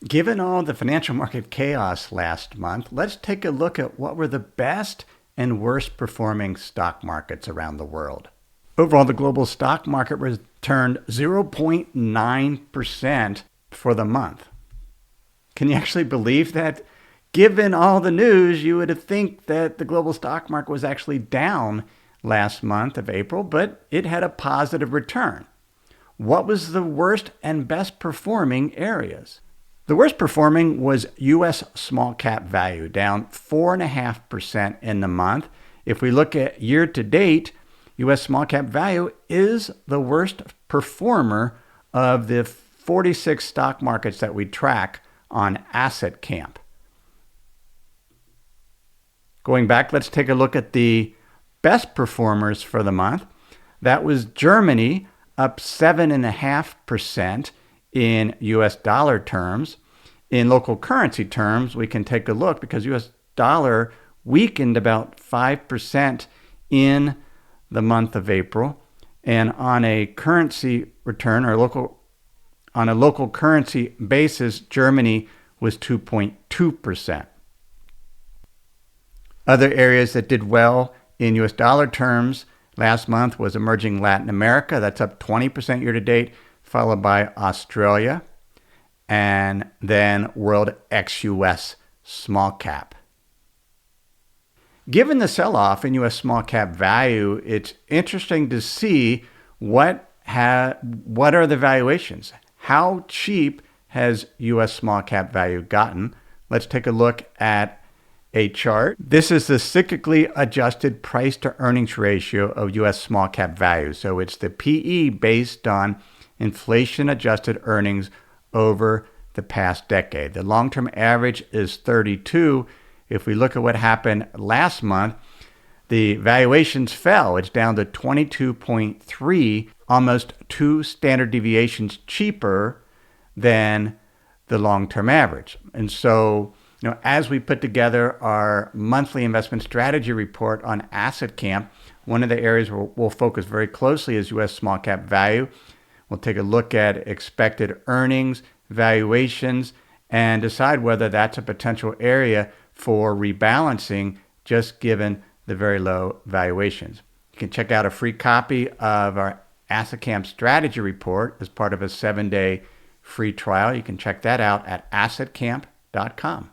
Given all the financial market chaos last month, let's take a look at what were the best and worst performing stock markets around the world. Overall, the global stock market returned 0.9% for the month. Can you actually believe that? Given all the news, you would think that the global stock market was actually down last month of April, but it had a positive return. What was the worst and best performing areas? The worst performing was U.S. small cap value, down 4.5% in the month. If we look at year to date, U.S. small cap value is the worst performer of the 46 stock markets that we track on Asset Camp. Going back, let's take a look at the best performers for the month. That was Germany, up 7.5% in U.S. dollar terms. In local currency terms, we can take a look because U.S. dollar weakened about 5% in the month of April. And on a currency return or on a local currency basis, Germany was 2.2%. Other areas that did well in U.S. dollar terms last month was emerging Latin America. That's up 20% year to date, followed by Australia, and then world ex-US small cap. Given the sell-off in U.S. small cap value, it's interesting to see what are the valuations. How cheap has U.S. small cap value gotten? Let's take a look at a chart. This is the cyclically adjusted price to earnings ratio of U.S. small cap value. So it's the PE based on inflation adjusted earnings over the past decade. The long-term average is 32. If we look at what happened last month, the valuations fell. It's down to 22.3, almost 2 standard deviations cheaper than the long-term average. And so, as we put together our monthly investment strategy report on Asset Camp, one of the areas we'll focus very closely is U.S. small cap value. We'll take a look at expected earnings, valuations, and decide whether that's a potential area for rebalancing just given the very low valuations. You can check out a free copy of our Asset Camp strategy report as part of a 7-day free trial. You can check that out at assetcamp.com.